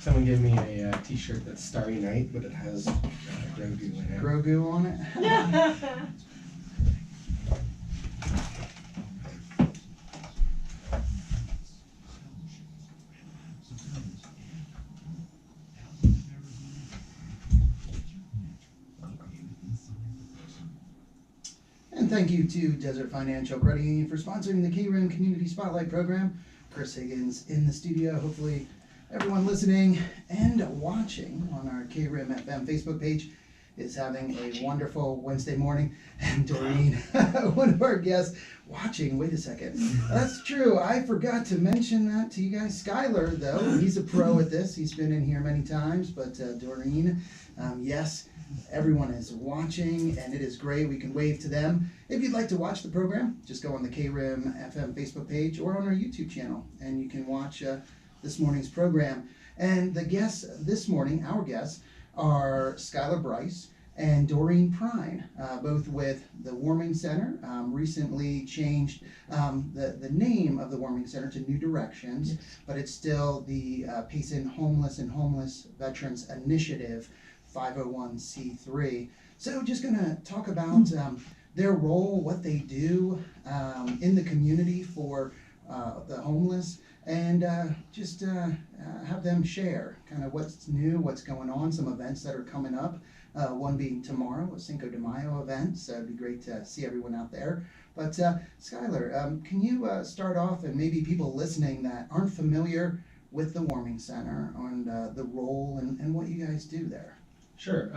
Someone gave me a t-shirt that's Starry Night, but it has Grogu in it. Grogu on it? And thank you to Desert Financial Credit Union for sponsoring the KRIM Community Spotlight Program. Chris Higgins in the studio. Hopefully everyone listening and watching on our KRIM FM Facebook page is having a wonderful Wednesday morning. And Doreen, one of our guests, watching. Wait a second. That's true. I forgot to mention that to you guys. Skylar, though, he's a pro at this. He's been in here many times. But Doreen, yes, everyone is watching, and it is great. We can wave to them. If you'd like to watch the program, just go on the KRIM FM Facebook page or on our YouTube channel, and you can watch this morning's program. And the guests this morning, our guests, are Skylar Bryce and Doreen Prine, both with the Warming Center. Recently changed the name of the Warming Center to New Directions, yes, but it's still the Payson Homeless and Homeless Veterans Initiative, 501c3. So just going to talk about their role, what they do in the community for the homeless, and just have them share kind of what's new, what's going on, some events that are coming up. One being tomorrow, a Cinco de Mayo event, so it'd be great to see everyone out there. But Skylar, can you start off, and maybe people listening that aren't familiar with the Warming Center and the role and what you guys do there? Sure.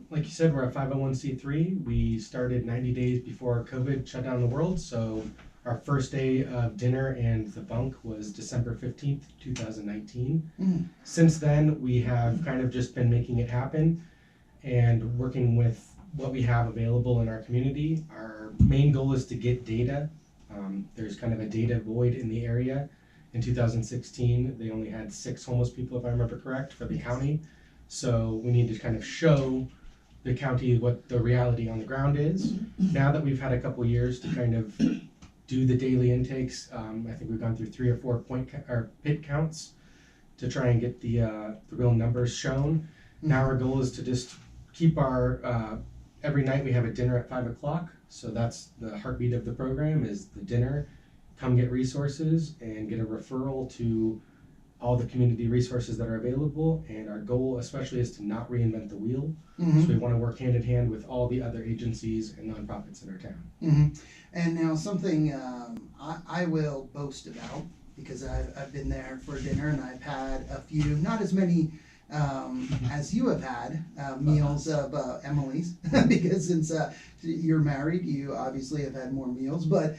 Like you said, we're a 501c3. We started 90 days before COVID shut down the world, so our first day of dinner and the bunk was December 15th, 2019. Since then, we have kind of just been making it happen and working with what we have available in our community. Our main goal is to get data. There's kind of a data void in the area. In 2016, they only had 6 homeless people, if I remember correct, for the county. So we need to kind of show the county what the reality on the ground is. Now that we've had a couple years to kind of do the daily intakes, I think we've gone through 3 or 4 pit counts to try and get the real numbers shown. Now our goal is to just keep our, every night we have a dinner at 5 o'clock. So that's the heartbeat of the program, is the dinner. Come get resources and get a referral to all the community resources that are available. And our goal especially is to not reinvent the wheel. So we want to work hand in hand with all the other agencies and nonprofits in our town. And now something I will boast about, because I've been there for dinner and I've had a few, not as many as you have had, meals of Emily's, because since you're married, you obviously have had more meals, but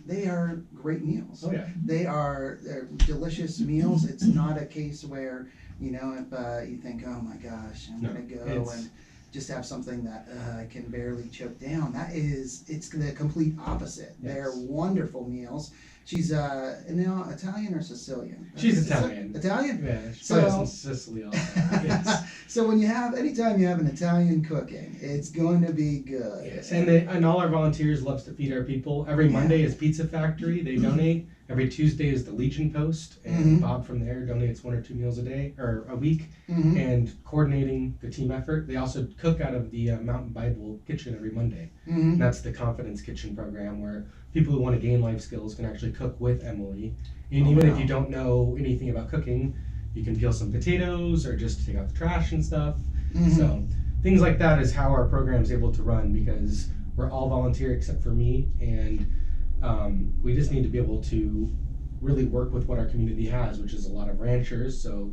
they are great meals. Oh yeah. They're delicious meals. It's not a case where, you know, if you think, oh my gosh, I'm gonna go and just have something that I can barely choke down. It's the complete opposite. Yes. They're wonderful meals. She's now Italian or Sicilian? She's Italian. Italian? Yeah, she's from Sicily also. Yes. So anytime you have an Italian cooking, it's going to be good. Yes, and all our volunteers loves to feed our people. Every Monday is Pizza Factory. They donate. Every Tuesday is the Legion Post, and Bob from there donates 1 or 2 meals a day or a week, and coordinating the team effort. They also cook out of the Mountain Bible Kitchen every Monday. And that's the Confidence Kitchen program, where people who want to gain life skills can actually cook with Emily. And even if you don't know anything about cooking, you can peel some potatoes or just take out the trash and stuff. So things like that is how our program is able to run, because we're all volunteer except for me, and we just need to be able to really work with what our community has, which is a lot of ranchers. So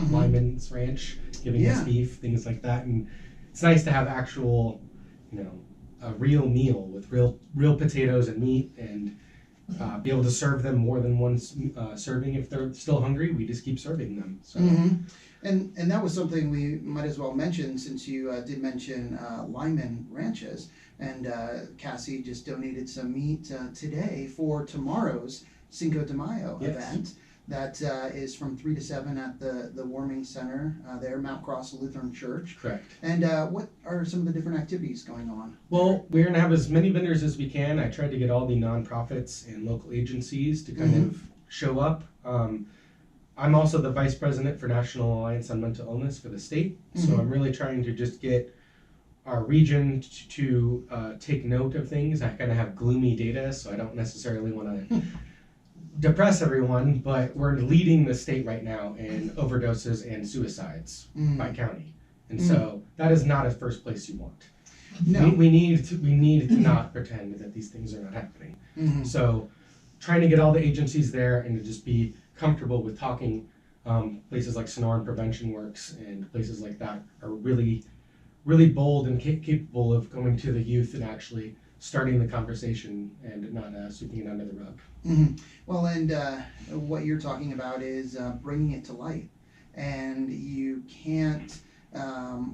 Lyman's Ranch giving us beef, things like that. And it's nice to have actual, a real meal with real potatoes and meat, and be able to serve them more than one serving. If they're still hungry, we just keep serving them. So. And that was something we might as well mention, since you did mention Lyman Ranches, and Cassie just donated some meat today for tomorrow's Cinco de Mayo event. That is from 3 to 7 at the Warming Center there, Mount Cross Lutheran Church. Correct. And what are some of the different activities going on? Well, we're going to have as many vendors as we can. I tried to get all the nonprofits and local agencies to kind of show up. I'm also the vice president for National Alliance on Mental Illness for the state. So I'm really trying to just get our region to take note of things. I kind of have gloomy data, so I don't necessarily want to depress everyone, but we're leading the state right now in overdoses and suicides by county. And so that is not a first place you want. No. We need to not pretend that these things are not happening. So trying to get all the agencies there and to just be comfortable with talking, places like Sonoran Prevention Works and places like that are really bold and capable of going to the youth and actually starting the conversation and not sweeping it under the rug. Well, and what you're talking about is bringing it to light. And you can't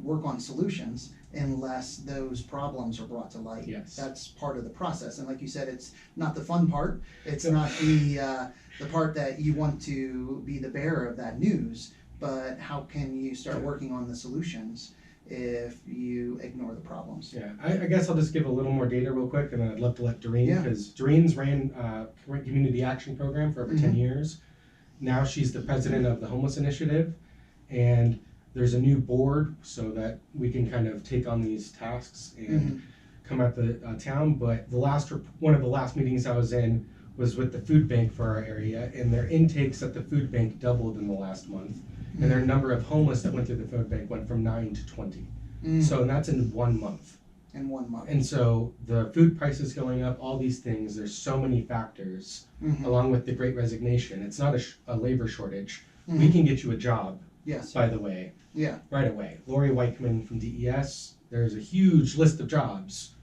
work on solutions unless those problems are brought to light. Yes. That's part of the process. And like you said, it's not the fun part. It's not the part that you want to be the bearer of that news. But how can you start working on the solutions if you ignore the problems? Yeah, I guess I'll just give a little more data real quick, and then I'd love to let Doreen, because Doreen's ran Community Action Program for over 10 years. Now she's the president of the Homeless Initiative, and there's a new board so that we can kind of take on these tasks and come at the town. But one of the last meetings I was in was with the food bank for our area, and their intakes at the food bank doubled in the last month. And their number of homeless that went through the food bank went from 9 to 20. So, and that's in 1 month. In 1 month. And so the food prices going up, all these things, there's so many factors, along with the Great Resignation. It's not a labor shortage. We can get you a job, by the way, right away. Lori Weichman from DES, there's a huge list of jobs.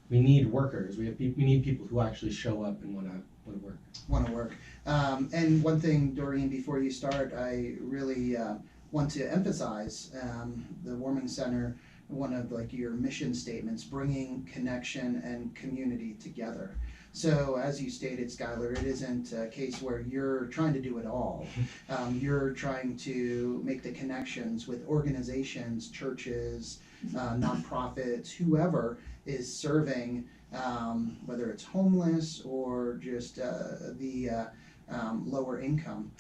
We need workers. We need people who actually show up and want to work. Want to work. And one thing, Doreen, before you start, I really want to emphasize the Warming Center, one of like your mission statements, bringing connection and community together. So as you stated, Skylar, it isn't a case where you're trying to do it all. You're trying to make the connections with organizations, churches, nonprofits, whoever is serving, whether it's homeless or just the lower income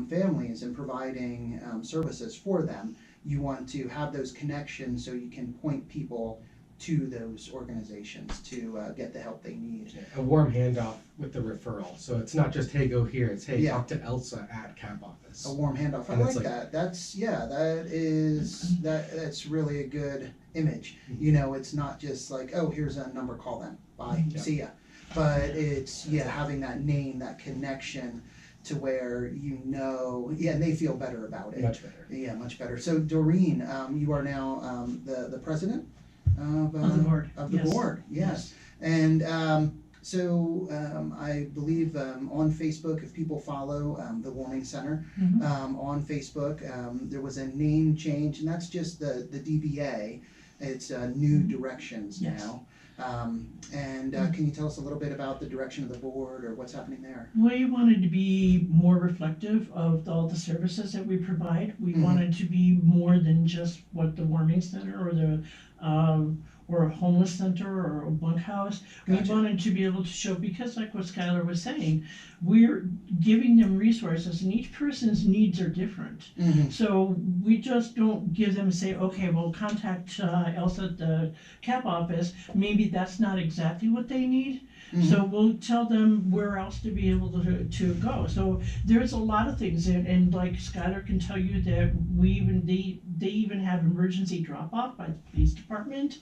families, and providing services for them. You want to have those connections so you can point people to those organizations to get the help they need. A warm handoff with the referral. So it's not just, hey, go here. It's, hey, talk to Elsa at CAP office. A warm handoff. I like that. That's that's really a good image. You know, it's not just like, oh, here's a number, call them. Bye. See ya. But it's, having that name, that connection to where and they feel better about it. Much better. Yeah, much better. So Doreen, you are now the president of the board. Of the board, yes. And so I believe on Facebook, if people follow the Warming Center on Facebook, there was a name change, and that's just the DBA. It's New Directions now. Can you tell us a little bit about the direction of the board or what's happening there? We wanted to be more reflective of all the services that we provide. We wanted to be more than just what the Warming Center or the or a homeless center or a bunkhouse. Gotcha. We wanted to be able to show, because like what Skylar was saying, we're giving them resources and each person's needs are different. So we just don't give them and say, okay, well, contact Elsa at the CAP office. Maybe that's not exactly what they need. So we'll tell them where else to be able to go. So there's a lot of things, and like Skylar can tell you that they even have emergency drop-off by the police department.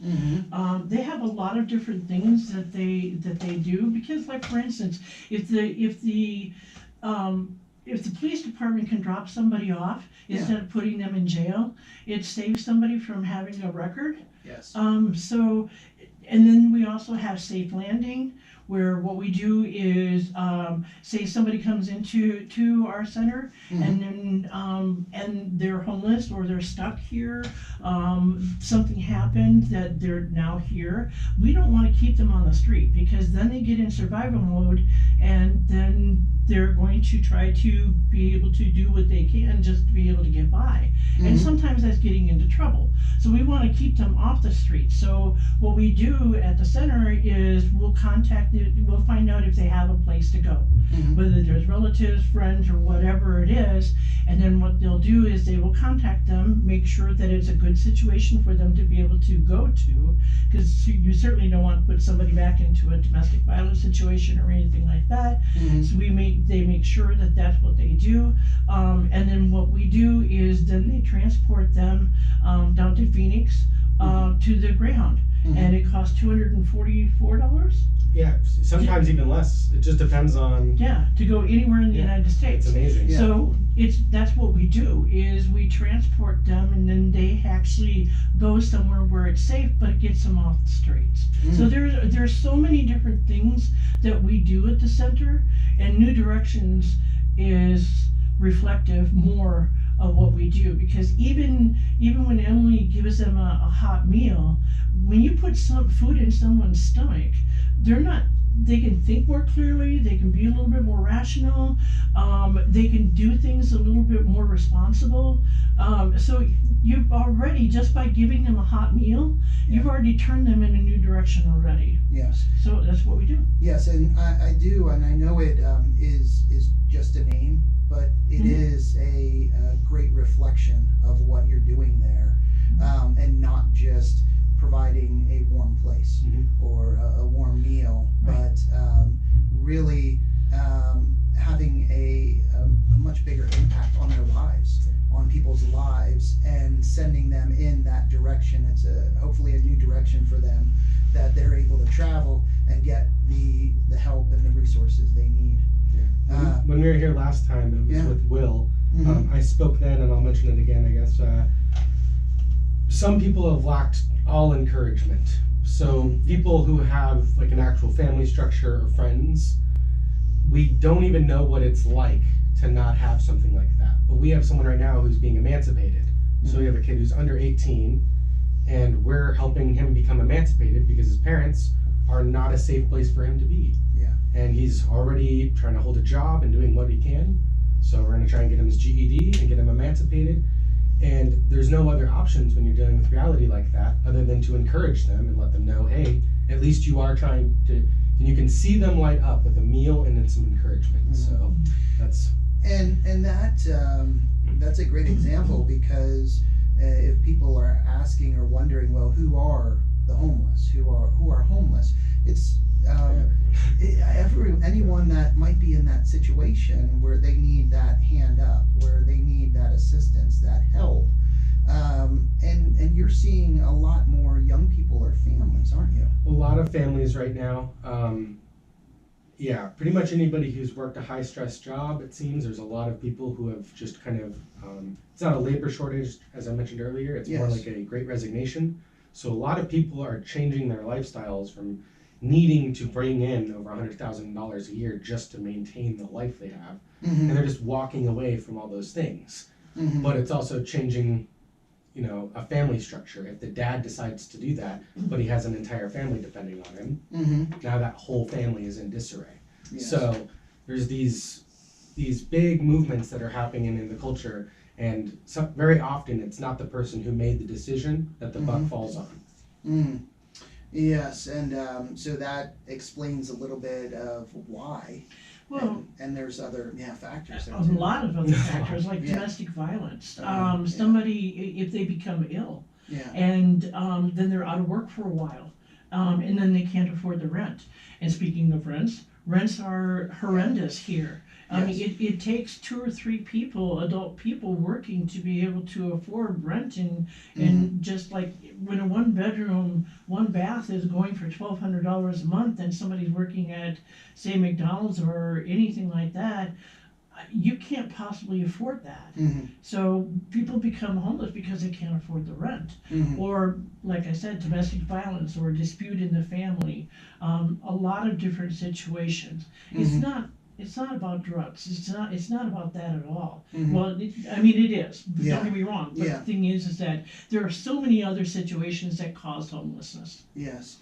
They have a lot of different things that they do, because, like, for instance, if the police department can drop somebody off instead of putting them in jail, it saves somebody from having a record. Yes. So, and then we also have safe landing, where what we do is, say somebody comes into our center and then and they're homeless or they're stuck here, something happened that they're now here. We don't want to keep them on the street, because then they get in survival mode and then they're going to try to be able to do what they can just to be able to get by. And sometimes that's getting into trouble. So we want to keep them off the street. So what we do at the center is we'll find out if they have a place to go. whether there's relatives, friends, or whatever it is. And then what they'll do is they will contact them, make sure that it's a good situation for them to be able to go to, because you certainly don't want to put somebody back into a domestic violence situation or anything like that. So they make sure that that's what they do. And then what we do is then they transport them down to Phoenix to the Greyhound. And it costs $244. Yeah, sometimes even less. It just depends on. Yeah, to go anywhere in the United States. It's amazing. Yeah. So that's what we do is we transport them, and then they actually go somewhere where it's safe, but it gets them off the streets. So there's so many different things that we do at the center, and New Directions is reflective more of what we do, because even when Emily gives them a hot meal, when you put some food in someone's stomach, they can think more clearly, they can be a little bit more rational, they can do things a little bit more responsible. So you've already, just by giving them a hot meal, you've already turned them in a new direction already. Yes. So that's what we do. Yes, and I do, and I know it is just a name, but it is a great reflection of what you're doing there, and not just providing a warm place or a warm meal, but really having a much bigger impact on their lives, on people's lives, and sending them in that direction. It's hopefully a new direction for them, that they're able to travel and get the help and the resources they need. Yeah. When we were here last time, it was with Will. I spoke then, and I'll mention it again, I guess. Some people have lacked all encouragement. So people who have like an actual family structure or friends, we don't even know what it's like to not have something like that. But we have someone right now who's being emancipated. So we have a kid who's under 18, and we're helping him become emancipated because his parents are not a safe place for him to be. Yeah. And he's already trying to hold a job and doing what he can. So we're going to try and get him his GED and get him emancipated. And there's no other options when you're dealing with reality like that other than to encourage them and let them know, hey, at least you are trying to, and you can see them light up with a meal and then some encouragement. So that's... And that's a great example, because if people are asking or wondering, well, who are the homeless? Who are homeless? It's anyone that might be in that situation where they need that hand up, where they need that assistance, that help. And you're seeing a lot more young people or families, aren't you? A lot of families right now. Pretty much anybody who's worked a high stress job, it seems. There's a lot of people who have just kind of, it's not a labor shortage, as I mentioned earlier. It's more like a great resignation. So a lot of people are changing their lifestyles from needing to bring in over $100,000 a year just to maintain the life they have. And they're just walking away from all those things. But it's also changing, a family structure. If the dad decides to do that, but he has an entire family depending on him, now that whole family is in disarray. Yes. So there's these big movements that are happening in the culture, and very often it's not the person who made the decision that the buck falls on. Yes, and so that explains a little bit of why. Well, and there's other factors there a too. lot of other factors, like domestic violence. Somebody, if they become ill, and then they're out of work for a while, and then they can't afford the rent. And speaking of rents are horrendous here. I mean, it takes 2 or 3 people, adult people, working to be able to afford rent, and just like when a 1-bedroom, 1-bath is going for $1,200 a month, and somebody's working at, say, McDonald's or anything like that, you can't possibly afford that. So people become homeless because they can't afford the rent. Or, like I said, domestic violence or dispute in the family. A lot of different situations. It's not about drugs. It's not about that at all. Well, it is. Don't get me wrong. But the thing is that there are so many other situations that cause homelessness. Yes.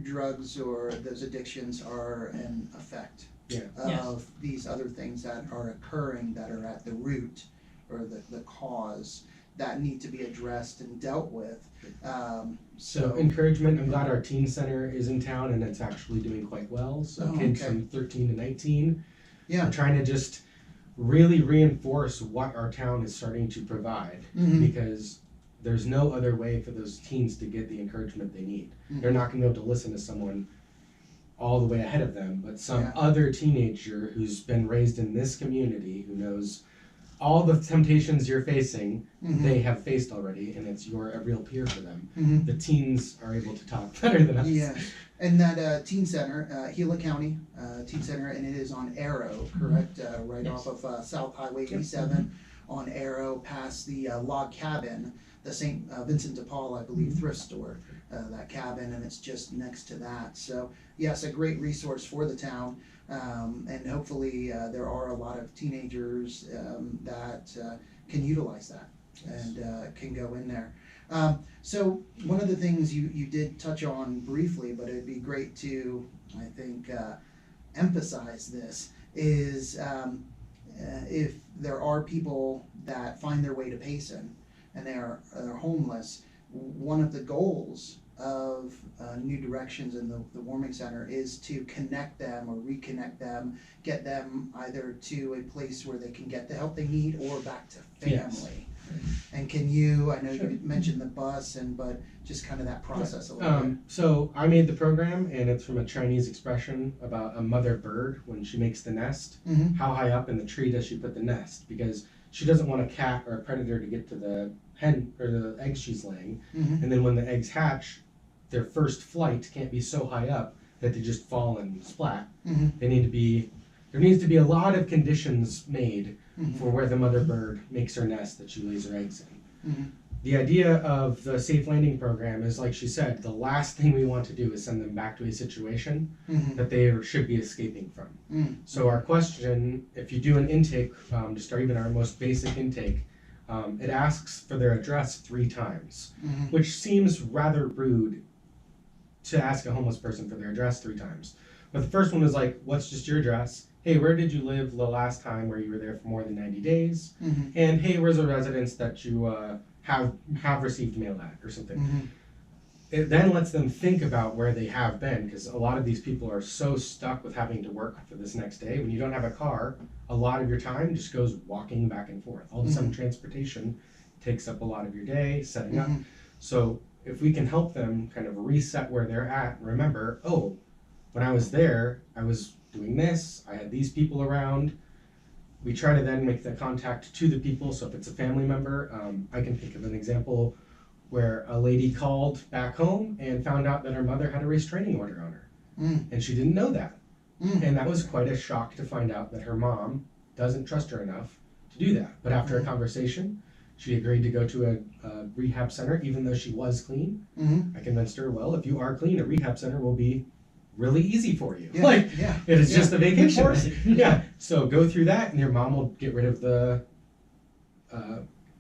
Drugs or those addictions are an effect of these other things that are occurring, that are at the root or the cause that need to be addressed and dealt with. So encouragement, I'm glad our teen center is in town and it's actually doing quite well. So kids okay. from 13 to 19, Yeah. we're trying to just really reinforce what our town is starting to provide, because there's no other way for those teens to get the encouragement they need. They're not going to be able to listen to someone all the way ahead of them, but some other teenager who's been raised in this community, who knows all the temptations you're facing, they have faced already, and it's you're a real peer for them. The teens are able to talk better than us. Yeah, and that teen center, Gila County Teen Center, and it is on Arrow, correct? Right off of South Highway 87 on Arrow, past the log cabin, the St. Vincent de Paul, I believe, thrift store, that cabin, and it's just next to that. So yes, a great resource for the town, and hopefully there are a lot of teenagers that can utilize that and can go in there. So one of the things you did touch on briefly, but it'd be great to, I think, emphasize this, is if there are people that find their way to Payson and they're homeless, one of the goals of New Directions in the Warming Center is to connect them or reconnect them, get them either to a place where they can get the help they need or back to family. Yes. And can you, I know Sure. you mentioned the bus, but just kind of that process a little bit. So I made the program, and it's from a Chinese expression about a mother bird when she makes the nest. How high up in the tree does she put the nest? Because she doesn't want a cat or a predator to get to the hen or the eggs she's laying. And then when the eggs hatch, their first flight can't be so high up that they just fall and splat. They need to be, there needs to be a lot of conditions made for where the mother bird makes her nest that she lays her eggs in. The idea of the Safe Landing program is, like she said, the last thing we want to do is send them back to a situation that they should be escaping from. So our question, if you do an intake, just even our most basic intake, it asks for their address 3 times, which seems rather rude to ask a homeless person for their address 3 times. But the first one is like, what's just your address? Hey, where did you live the last time where you were there for more than 90 days? And hey, where's a residence that you have received mail at or something? It then lets them think about where they have been, because a lot of these people are so stuck with having to work for this next day. When you don't have a car, a lot of your time just goes walking back and forth. All of a sudden, transportation takes up a lot of your day, setting up. So if we can help them kind of reset where they're at, and remember, oh, when I was there, I was doing this, I had these people around. We try to then make the contact to the people. So if it's a family member, I can think of an example where a lady called back home and found out that her mother had a restraining order on her. And she didn't know that. And that was quite a shock to find out that her mom doesn't trust her enough to do that. But after a conversation, she agreed to go to a rehab center, even though she was clean. I convinced her, well, if you are clean, a rehab center will be really easy for you. It is just a vacation. So go through that, and your mom will get rid of the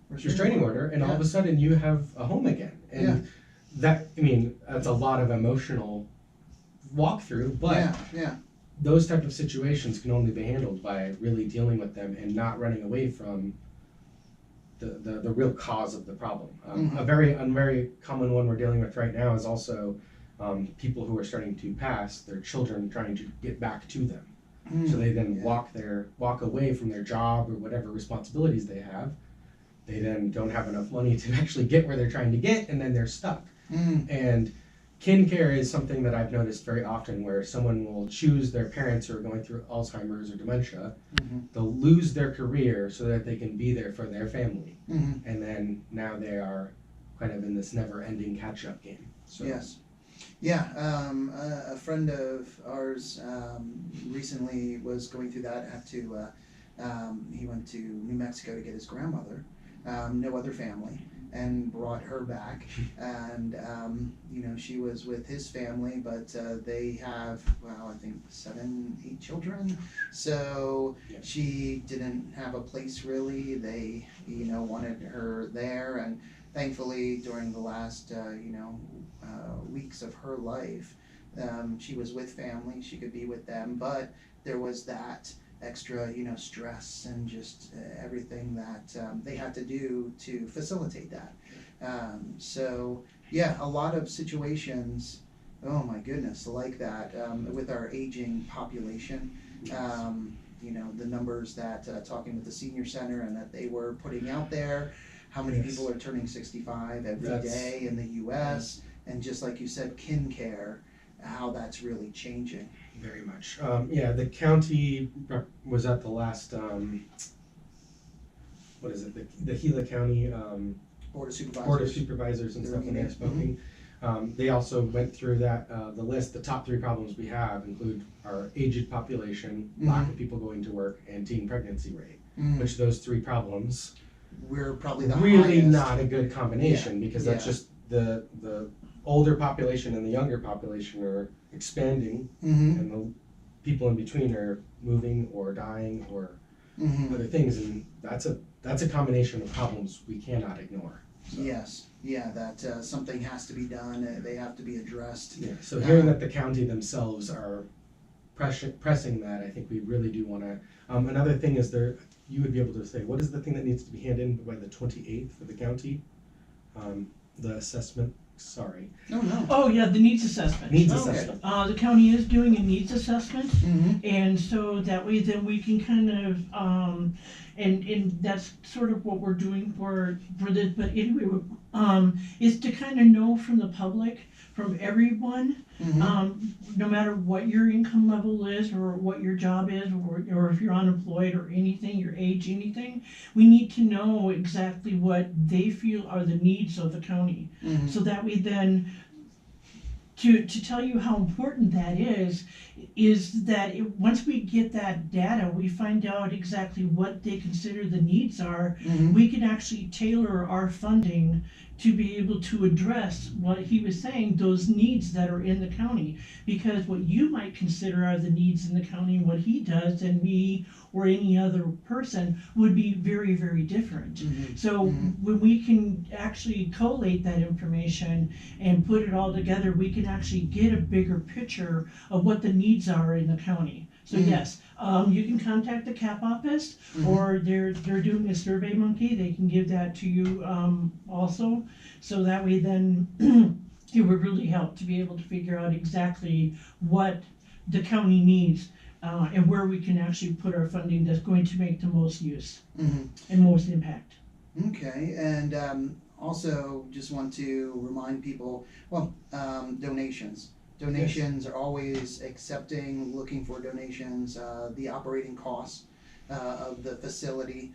restraining order, and all of a sudden you have a home again. And that, I mean, that's a lot of emotional walkthrough, but those type of situations can only be handled by really dealing with them and not running away from the real cause of the problem. A very common one we're dealing with right now is also people who are starting to pass, their children trying to get back to them. So they then walk away from their job or whatever responsibilities they have. They then don't have enough money to actually get where they're trying to get, and then they're stuck. And kin care is something that I've noticed very often, where someone will choose their parents who are going through Alzheimer's or dementia. They'll lose their career so that they can be there for their family. And then now they are kind of in this never-ending catch-up game. So. A friend of ours recently was going through that. He went to New Mexico to get his grandmother, no other family, and brought her back. And she was with his family, but they have, I think 7, 8 children. So she didn't have a place really. They wanted her there, and thankfully during the last weeks of her life, she was with family. She could be with them, but there was that extra, stress and just everything that they had to do to facilitate that. So yeah, a lot of situations, oh my goodness, like that, with our aging population. The numbers that, talking with the senior center and that they were putting out there, how many people are turning 65 every day in the US, and just like you said, kin care, how that's really changing. Very much. The county was at the last, what is it, the Gila County Board of Supervisors. Board of Supervisors and stuff when they were speaking. They also went through that, the list. The top 3 problems we have include our aged population, lack of people going to work, and teen pregnancy rate, which those 3 problems we're probably the really highest. not a good combination, because that's just the older population and the younger population are expanding, and the people in between are moving or dying or other things, and that's a combination of problems we cannot ignore. So. Yes, that something has to be done. They have to be addressed. Yeah. So hearing that the county themselves are pressing that, I think we really do want to. Another thing is you would be able to say, what is the thing that needs to be handed in by the 28th for the county? The assessment. Sorry. No. Oh, yeah, the needs assessment. Assessment. The county is doing a needs assessment, and so that way then we can kind of, and that's sort of what we're doing for this, but anyway, is to kind of know from the public, from everyone, no matter what your income level is or what your job is, or if you're unemployed or anything, your age, anything, we need to know exactly what they feel are the needs of the county. So that we then, to tell you how important that is that once we get that data, we find out exactly what they consider the needs are, we can actually tailor our funding to be able to address what he was saying, those needs that are in the county. Because what you might consider are the needs in the county, and what he does, and me or any other person, would be very, very different. So when we can actually collate that information and put it all together, we can actually get a bigger picture of what the needs are in the county. So yes, you can contact the CAP office, or they're doing a Survey Monkey. They can give that to you also. So that way then it would really help to be able to figure out exactly what the county needs, and where we can actually put our funding that's going to make the most use and most impact. Okay, and also just want to remind people, donations. Donations are always looking for donations. The operating costs of the facility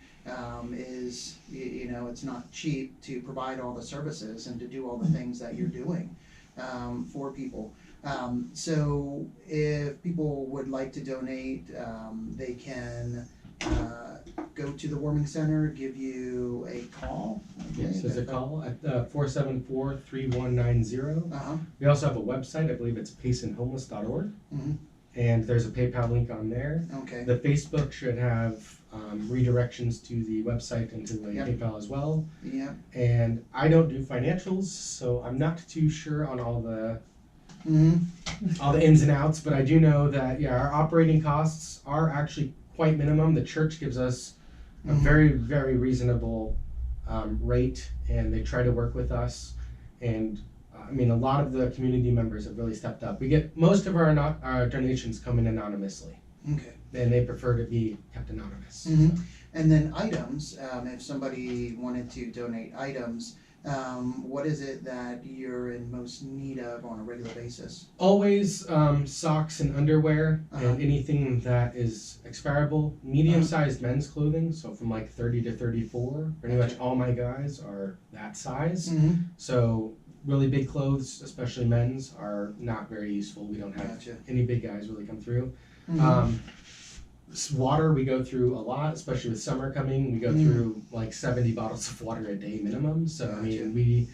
is, it's not cheap to provide all the services and to do all the things that you're doing for people. So if people would like to donate, they can go to the warming center, give you a call. Yes, there's a call at 474-3190. We also have a website. I believe it's paceandhomeless.org. And there's a PayPal link on there. Okay. The Facebook should have redirections to the website and to the PayPal as well. Yeah. And I don't do financials, so I'm not too sure on all the ins and outs, but I do know that our operating costs are actually quite minimum. The church gives us a very, very reasonable rate, and they try to work with us. And a lot of the community members have really stepped up. We get most of our donations come in anonymously. Okay. And they prefer to be kept anonymous. So. And then items, if somebody wanted to donate items, what is it that you're in most need of on a regular basis? Always socks and underwear and anything that is expirable. Medium-sized men's clothing, so from like 30 to 34. Pretty much all my guys are that size. So really big clothes, especially men's, are not very useful. We don't have any big guys really come through. Water we go through a lot, especially with summer coming. We go through like 70 bottles of water a day minimum. So we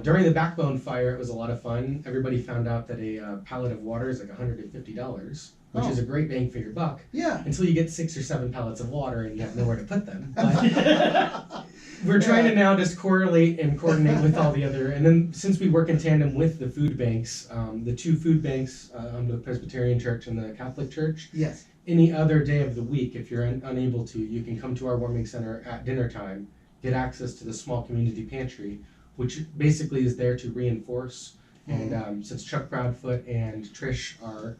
during the Backbone fire, it was a lot of fun. Everybody found out that a pallet of water is like $150, which is a great bang for your buck. Yeah. Until you get 6 or 7 pallets of water and you have nowhere to put them. But we're trying to now just correlate and coordinate with all the other, and then since we work in tandem with the food banks, the two food banks under the Presbyterian Church and the Catholic Church, Yes. any other day of the week, if you're unable to, you can come to our warming center at dinner time, get access to the small community pantry, which basically is there to reinforce. And since Chuck Proudfoot and Trish are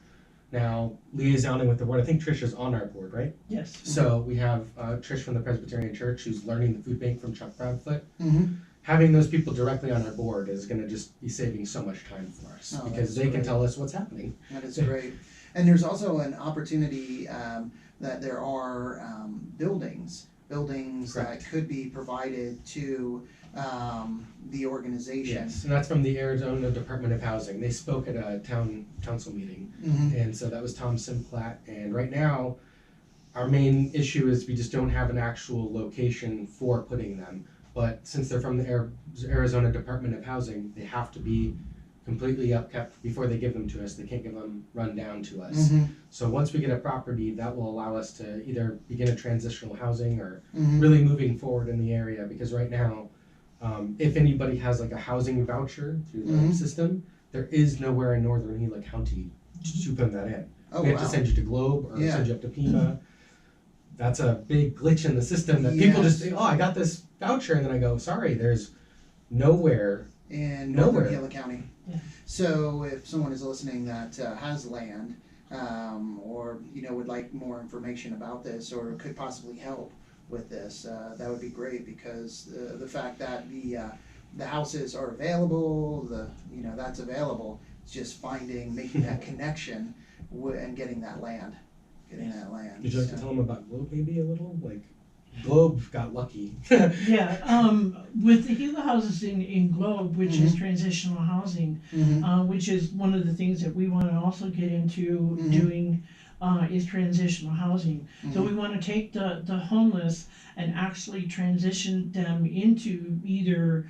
now liaisoning with the board, I think Trish is on our board, right? Yes. So we have Trish from the Presbyterian Church who's learning the food bank from Chuck Proudfoot. Mm-hmm. Having those people directly on our board is going to just be saving so much time for us because they can tell us what's happening. That is great. And there's also an opportunity that there are buildings Correct. that could be provided to the organization. Yes, and that's from the Arizona Department of Housing. They spoke at a town council meeting, Mm-hmm. and so that was Tom Simplatt. And right now, our main issue is we just don't have an actual location for putting them. But since they're from the Arizona Department of Housing, they have to be completely upkept before they give them to us. They can't give them run down to us. Mm-hmm. So once we get a property, that will allow us to either begin a transitional housing or Mm-hmm. really moving forward in the area. Because right now, if anybody has like a housing voucher through the Mhm. system, there is nowhere in northern Gila County to put that in. Oh, We have wow. to send you to Globe or Yeah. send you up to Pima. That's a big glitch in the system that people just Yes. say, oh, I got this voucher, and then I go, sorry, there's nowhere. In Nowhere. northern Gila County. Yeah. So if someone is listening that has land, or would like more information about this, or could possibly help with this, that would be great, because the fact that the houses are available, that's available. It's just making that connection, and getting that land. Would you like to So- tell them about Globe maybe a little? Like, Globe got lucky. Yeah, with the Gila houses in Globe, which is Mhm. transitional housing, Mhm. which is one of the things that we want to also get into Mhm. doing, is transitional housing. So Mhm. we want to take the homeless and actually transition them into either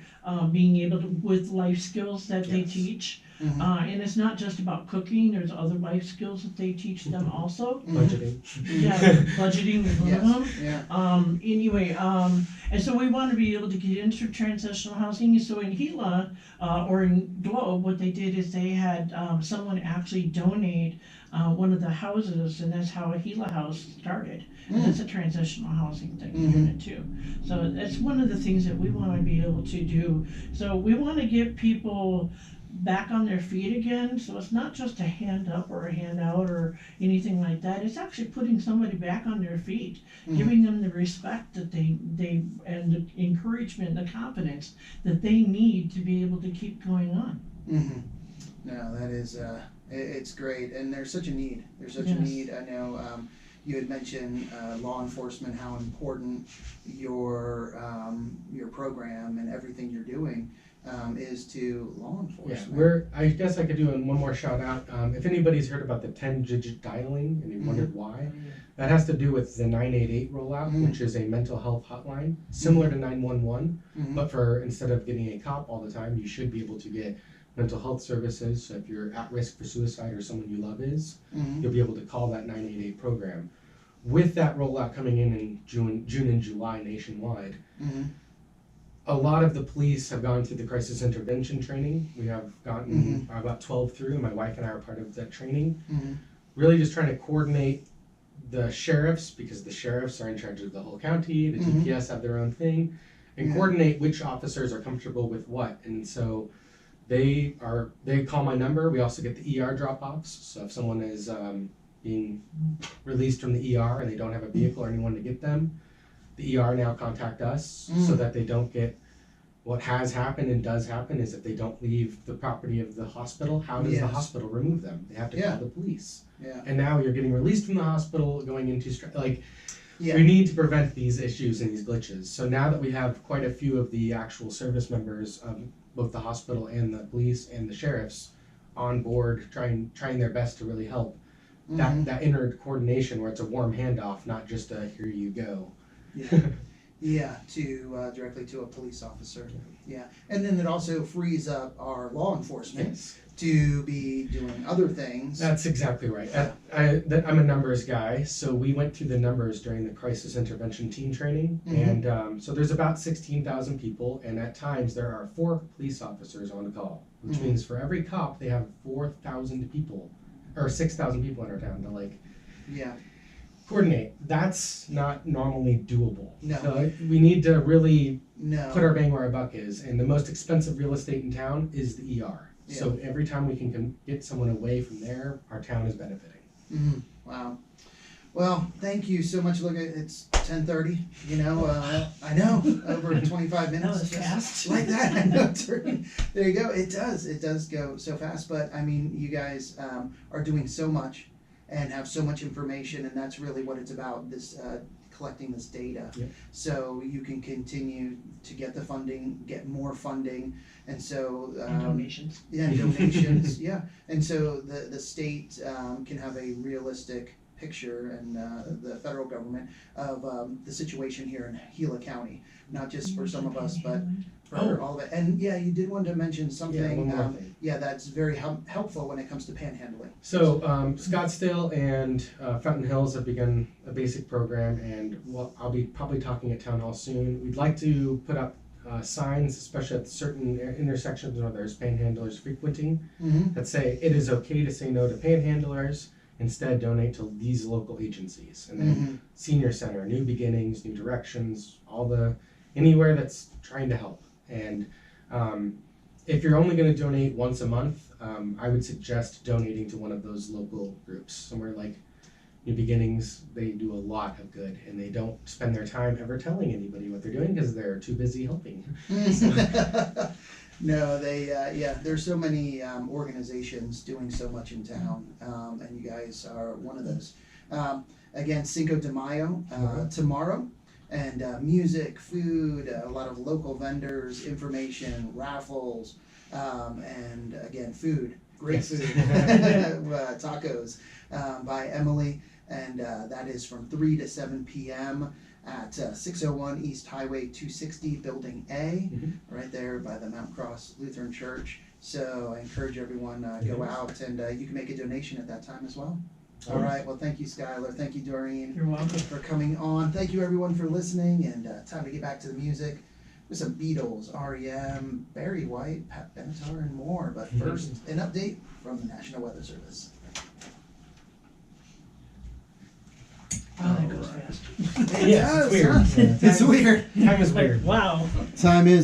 being able to, with life skills that they Yes. teach. Mhm. And it's not just about cooking, there's other life skills that they teach them also. Mhm. Budgeting. Yeah, budgeting is one of them. Yes. Yeah. Anyway, and so we want to be able to get into transitional housing. So in Gila, or in Globe, what they did is they had someone actually donate one of the houses, and that's how a Gila house started. And that's a transitional housing thing, Mhm. unit too. So that's one of the things that we want to be able to do. So we want to get people back on their feet again. So it's not just a hand up or a hand out or anything like that. It's actually putting somebody back on their feet, Mhm. giving them the respect that they and the encouragement, the confidence that they need to be able to keep going on. Mm-hmm. No, that is, it's great, and there's such a need. There's such a Yes. need. I know you had mentioned law enforcement, how important your program and everything you're doing is to law Yeah, enforcement. I guess I could do one more shout out. If anybody's heard about the 10-digit dialing and you Mhm. wondered why, that has to do with the 988 rollout, Mhm. which is a mental health hotline similar to 911, Mhm. but for instead of getting a cop all the time, you should be able to get mental health services. So if you're at risk for suicide or someone you love is, Mhm. you'll be able to call that 988 program. With that rollout coming in June and July nationwide, Mhm. a lot of the police have gone through the crisis intervention training. We have gotten about 12 through, and my wife and I are part of that training. Mhm. Really just trying to coordinate the sheriffs, because the sheriffs are in charge of the whole county, the Mhm. GPS have their own thing, and Yeah. coordinate which officers are comfortable with what. And so they call my number. We also get the ER drop-offs. So if someone is being released from the ER and they don't have a vehicle or anyone to get them, the ER now contact us so that they don't get. What has happened and does happen is if they don't leave the property of the hospital, how does the Yes. hospital remove them? They have to Yeah. call the police. Yeah. And now you're getting released from the hospital, going into Yeah. we need to prevent these issues and these glitches. So now that we have quite a few of the actual service members of both the hospital and the police and the sheriffs on board, trying their best to really help, Mhm. that inner coordination where it's a warm handoff, not just a here you go. Yeah. Yeah, to directly to a police officer. Yeah, and then it also frees up our law enforcement Yes. to be doing other things. That's exactly right. I'm a numbers guy, so we went through the numbers during the crisis intervention team training, Mhm. and so there's about 16,000 people, and at times there are 4 police officers on call, which Mhm. means for every cop they have 4,000 people, or 6,000 people in our town to like Yeah, coordinate. That's not normally doable. No. So we need to really no. put our bang where our buck is, and the most expensive real estate in town is the ER. So every time we can get someone away from there, our town is benefiting. Mhm. Wow. Well, thank you so much. Look, it's 10:30. You know, I know over 25 minutes. That was just fast. like that. I know. There you go. It does go so fast. But I mean, you guys are doing so much and have so much information, and that's really what it's about. This collecting this data, Yep. so you can continue to get the funding, get more funding, and so And donations. yeah, and donations, yeah. And so the state can have a realistic picture, and the federal government of the situation here in Gila County, not just for some of us, but for all of it. And yeah, you did want to mention something. Yeah, one more thing. Yeah, that's very helpful when it comes to panhandling. So Scottsdale and Fountain Hills have begun a basic program, and I'll be probably talking at Town Hall soon. We'd like to put up signs, especially at certain intersections where there's panhandlers frequenting, Mm-hmm. that say it is okay to say no to panhandlers. Instead, donate to these local agencies, and then Mm-hmm. Senior Center, New Beginnings, New Directions, anywhere that's trying to help. And if you're only going to donate once a month, I would suggest donating to one of those local groups, somewhere like New Beginnings. They do a lot of good, and they don't spend their time ever telling anybody what they're doing because they're too busy helping. No, there's so many organizations doing so much in town, and you guys are one of those. Again, Cinco de Mayo, tomorrow, and music, food, a lot of local vendors, information, raffles, and again, food, great Yes. food, tacos by Emily, and that is from 3 to 7 p.m. at 601 East Highway 260, Building A, right there by the Mount Cross Lutheran Church. So I encourage everyone go out, and you can make a donation at that time as well. All right. Well, thank you, Skylar. Thank you, Doreen, You're welcome. for coming on. Thank you, everyone, for listening. And time to get back to the music with some Beatles, REM, Barry White, Pat Benatar, and more. But first, an update from the National Weather Service. Oh, that goes fast. It Yeah, does, it's weird. huh? Yeah. It's weird. Time is weird. Wow. Time is